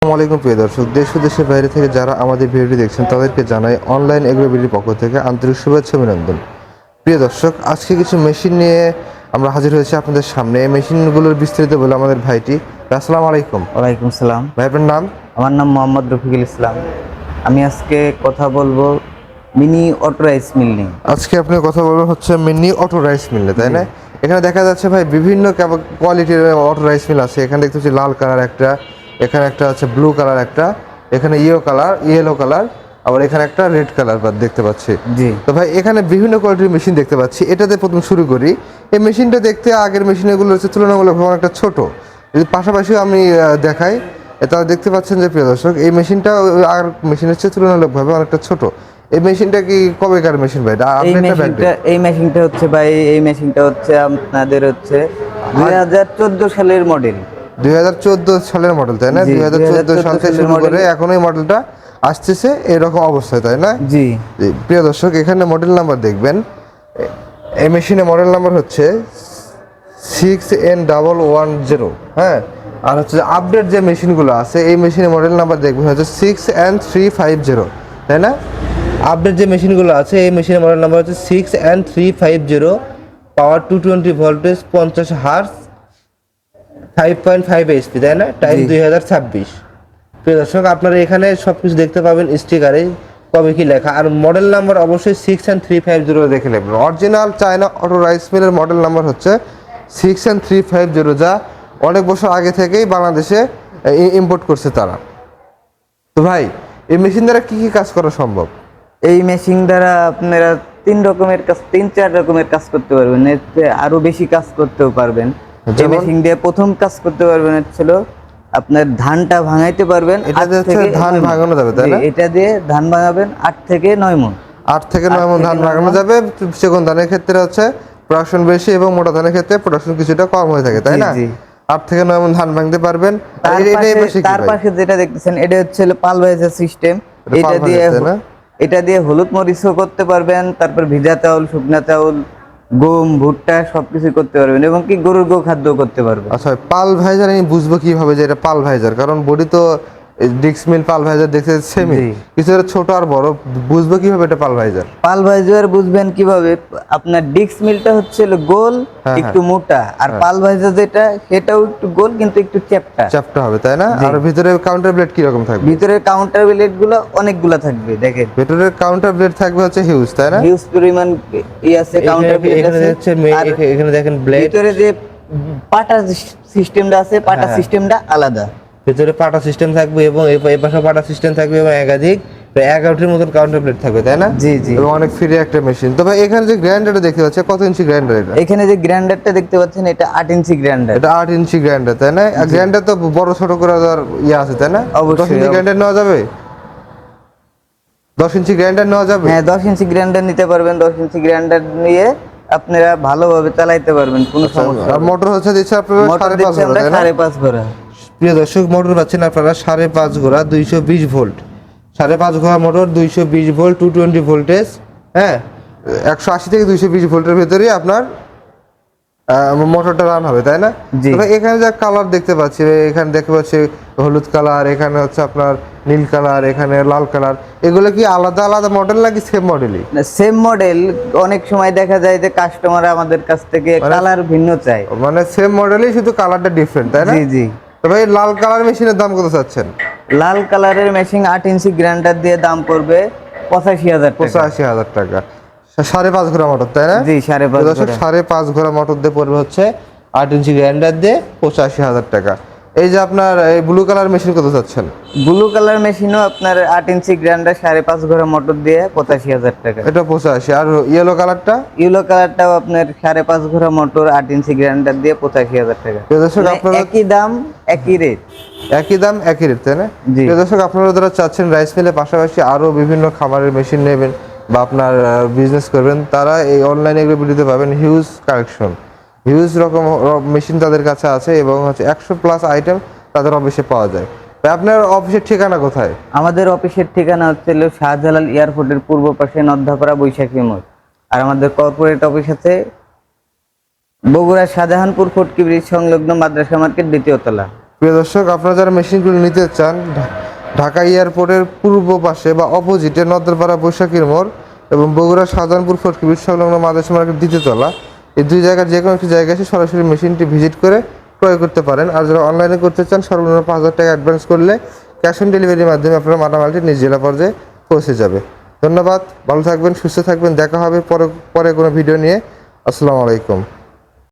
আসসালামু আলাইকুম প্রিয় দর্শক, দেশ ও দেশের বাইরে থেকে যারা আমাদের ভিডিওটি দেখছেন তাদেরকে জানাই অনলাইন এগ্রোবিলির পক্ষ থেকে আন্তরিক শুভেচ্ছা অভিনন্দন। প্রিয় দর্শক, আজকে কিছু মেশিন নিয়ে আমরা হাজির হয়েছি আপনাদের সামনে। এই মেশিনগুলোর বিস্তারিত বলে আমাদের ভাইটি। আসসালামু আলাইকুম। ওয়ালাইকুম সালাম। ভাই, আপনার নাম? আমার নাম মোহাম্মদ রফিকুল ইসলাম। আমি আজকে কথা বলবো মিনি অটো রাইস মিল নিয়ে। আজকে আপনি কথা বলবেন হচ্ছে মিনি অটো রাইস মিল নিয়ে, তাই না? এখানে দেখা যাচ্ছে ভাই বিভিন্ন কোয়ালিটির অটো রাইস মিল আছে। এখানে দেখতে পাচ্ছি লাল কালার একটা, এখানে একটা আছে ব্লু কালার একটা, এখানে ইয়েলো কালার, আবার এখানে একটা রেড কালার দেখতে পাচ্ছি। জি। তো ভাই, এখানে বিভিন্ন কোয়ালিটির মেশিন দেখতে পাচ্ছি। এটাতে প্রথম শুরু করি। এই মেশিনটা দেখতে আগের মেশিনগুলো হচ্ছে তুলনামূলকভাবে অনেকটা ছোট। যদি পাশাপাশি আমি দেখাই, তাহলে দেখতে পাচ্ছেন যে প্রিয় দর্শক, এই মেশিনটা আর মেশিনের চেয়ে তুলনামূলকভাবে অনেকটা ছোট। এই মেশিনটা কি কবেকার মেশিন ভাই? এই মেশিনটা হচ্ছে আপনাদের হচ্ছে 2014 সালের মডেল। 2014 সালের মডেল, তাই না? জি, 2014 সাল থেকে শুরু করে মডেল। এখন এই মডেলটা আসতেছে এরকম অবস্থায়, তাই না? জি। প্রিয় দর্শক, এখানে মডেল নাম্বার দেখবেন। এই মেশিনে মডেল নাম্বার হচ্ছে 6N110। হ্যাঁ, আর হচ্ছে আপডেট যে মেশিনগুলো আছে এই মেশিনে মডেল নাম্বার দেখবেন হচ্ছে 6N350, তাই না? আপডেট যে মেশিনগুলো আছে এই মেশিনের মডেল নাম্বার হচ্ছে 6N350, পাওয়ার 220 ভোল্টেজ, 50 হার্জ, 5.5 HP, তাই না? টাইম 2026। প্রিয় দর্শক, আপনারা এখানে সবকিছু দেখতে পাবেন স্টিকারে কবে কি লেখা, আর মডেল নাম্বার অবশ্যই 6N350 দেখে নেবেন। অরিজিনাল চায়না অটো রাইস মিলের মডেল নাম্বার হচ্ছে 6N350, যা অনেক বছর আগে থেকেই বাংলাদেশে ইম্পোর্ট করছে তারা। তো ভাই, এই মেশিন দ্বারা কি কি কাজ করা সম্ভব? এই মেশিন দ্বারা আপনারা তিন চার রকমের কাজ করতে পারবেন। এতে আরো বেশি কাজ করতেও পারবেন। এই মেশিন দিয়ে প্রথম কাজ করতে পারবেন হচ্ছিল আপনার ধানটা ভাঙাইতে পারবেন। ধান ভাঙানো যাবে, তাই না? এটা দিয়ে ধান ভাঙাবেন 8 থেকে 9 মণ। 8 থেকে 9 মণ ধান ভাঙানো যাবে। সেগুন ধানের ক্ষেত্রে হচ্ছে প্রোডাকশন বেশি এবং মোটা ধানের ক্ষেত্রে প্রোডাকশন কিছুটা কম হয়ে থাকে, তাই না? 8 থেকে 9 মণ ধান ভাঙতে পারবেন। তার পাশে যেটা দেখতেছেন এটা হচ্ছে পাল ভাইজার সিস্টেম। এটা দিয়ে হলুদ মরিচও করতে পারবেন, তারপর ভিজা চাউল, শুকনা চাউল, গম, ভুট্টা সবকিছু করতে পারবেন, এবং কি গরুর গোখাদ্য করতে পারবেন। আচ্ছা, পাল ভাইজার আমি বুঝবো কিভাবে যে এটা পাল ভাইজার? কারণ বডি তো ডিক্স মিল পাল ভাইজার দেখতে সেমই, কিছু ছোট আর বড়। বুঝবো কিভাবে এটা পাল ভাইজার? পাল ভাইজার বুঝবেন কিভাবে? আপনার ডিক্স মিলটা হচ্ছে গোল, একটু মোটা, আর পাল ভাইজার যেটা সেটাও একটু গোল কিন্তু একটু চ্যাপ্টা হবে, তাই না? আর ভিতরে কাউন্টার ব্লেড কি রকম থাকবে? ভিতরে কাউন্টার ব্লেড গুলো অনেকগুলা থাকবে। দেখেন ভিতরে কাউন্টার ব্লেড থাকবে হচ্ছে হিউজ, তাই না? হিউজ পরিমাণ আছে কাউন্টার ব্লেড আছে। এখানে দেখেন ব্লেড। ভিতরে যে পাটা সিস্টেমটা আছে, পাটা সিস্টেমটা আলাদা। ভিতরে পাটা সিস্টেম থাকবে এবং এই পাশে পাটা সিস্টেম থাকবে এবং একাধিক 11টির মতন কাউন্টার ব্লেড থাকবে, তাই না? জি জি। এবং অনেক ফ্রি একটা মেশিন। তবে এখানে যে গ্রাইন্ডারটা দেখতে পাচ্ছেন, কত ইঞ্চি গ্রাইন্ডার এটা? এখানে যে গ্রাইন্ডারটা দেখতে পাচ্ছেন এটা 8 ইঞ্চি গ্রাইন্ডার। এটা 8 ইঞ্চি গ্রাইন্ডার, তাই না? গ্রাইন্ডার তো বড় ছোট করে দেওয়ার আছে, তাই না? 10 ইঞ্চি গ্রাইন্ডার নেওয়া যাবে? 10 ইঞ্চি গ্রাইন্ডার নেওয়া যাবে? হ্যাঁ, 10 ইঞ্চি গ্রাইন্ডার নিতে পারবেন। 10 ইঞ্চি গ্রাইন্ডার নিয়ে আপনারা ভালোভাবে চালাইতে পারবেন, কোনো সমস্যা। আর মোটর হচ্ছে দিচ্ছে আপনারা 5.5 ঘোড়া। প্রিয় দর্শক, মোটর পাচ্ছেন আপনারা 5.5 ঘোড়া, 220 ভোল্ট। 5.5 ঘোড়া মোটর, 220 ভোল্ট, 220 ভোল্টেজ। হ্যাঁ, 180 থেকে 220 ভোল্টের ভেতরে আপনার মোটরটা রান হবে, তাই না? তবে এখানে যা কালার দেখতে পাচ্ছি, এখানে দেখতে পাচ্ছি হলুদ কালার, এখানে হচ্ছে আপনার নীল কালার, এখানে লাল কালার। এগুলো কি আলাদা আলাদা মডেল নাকি সেম মডেলই? Same model. অনেক সময় দেখা যায় যে কাস্টমার আমাদের কাছ থেকে কালার ভিন্ন চায়, মানে সেম মডেলই, শুধু কালারটা ডিফারেন্ট, তাই না? জি জি। তবে এই লাল কালার মেশিনের দাম কত চাচ্ছেন? লাল কালারের মেশিন 8 ইঞ্চি গ্রাইন্ডার দিয়ে দাম পড়বে 85,000 টাকা। 85,000 টাকা। 5.5 ঘোড়া মোটর, তাই না? জি, 5.5 ঘোড়া মোটর দিয়ে পড়বে হচ্ছে 8 ইঞ্চি গ্রাইন্ডার দিয়ে 85,000 টাকা। এই যে আপনার এই ব্লু কালার মেশিন কত চাচ্ছেন? ব্লু কালার মেশিনও আপনার 8 ইঞ্চি গ্রাইন্ডার 5.5 ঘোড়া মোটর দিয়ে 85,000 টাকা। এটা 85। আর ইয়েলো কালারটা? ইয়েলো কালারটাও আপনার 5.5 ঘোড়া মোটর 8 ইঞ্চি গ্রাইন্ডার দিয়ে 85,000 টাকা। একই দাম একই রেট। একই দাম একই রেট, তাই না? দর্শক, আপনারা যারা চাচ্ছেন রাইস মিলের পাশাপাশি আরো বিভিন্ন খামারের মেশিন নেবেন বা আপনার বিজনেস করবেন, তারা এই অনলাইনে এগুলো ভিডিওতে পাবেন হিউজ কালেকশন, হিউজ রকম মেশিন তাদের কাছে আছে এবং হচ্ছে 100+ আইটেম তাদের অফিসে পাওয়া যায়। আপনার অফিসের ঠিকানা কোথায়? আমাদের অফিসের ঠিকানা হচ্ছে শাহজালাল এয়ারপোর্টের পূর্ব পাশে নদ্যাপাড়া বৈশাখী মোড়। আর আমাদের কর্পোরেট অফিস আছে বগুড়া শাহজাহানপুর ফটকি ব্রিজ সংলগ্ন মাদ্রাসা মার্কেট 2য় তলা। প্রিয় দর্শক, আপনারা যারা মেশিনগুলো নিতে চান, ঢাকা এয়ারপোর্টের পূর্ব পাশে বা অপোজিটে নদ্দরপাড়া বৈশাখীর মোড় এবং বগুড়া শাহজাহানপুর ফটকিবির সংলগ্ন মাদ্রাস মার্কেট দ্বিতীয়তলা, এই দুই জায়গার যে কোনো একটি জায়গায় এসে সরাসরি মেশিনটি ভিজিট করে ক্রয় করতে পারেন। আর যারা অনলাইনে করতে চান, সর্বনিম্ন 5,000 টাকা অ্যাডভান্স করলে ক্যাশ অন ডেলিভারির মাধ্যমে আপনার মালামালটি নিজ জেলা পর্যায়ে পৌঁছে যাবে। ধন্যবাদ, ভালো থাকবেন, সুস্থ থাকবেন, দেখা হবে পরে কোনো ভিডিও নিয়ে। আসসালামু আলাইকুম।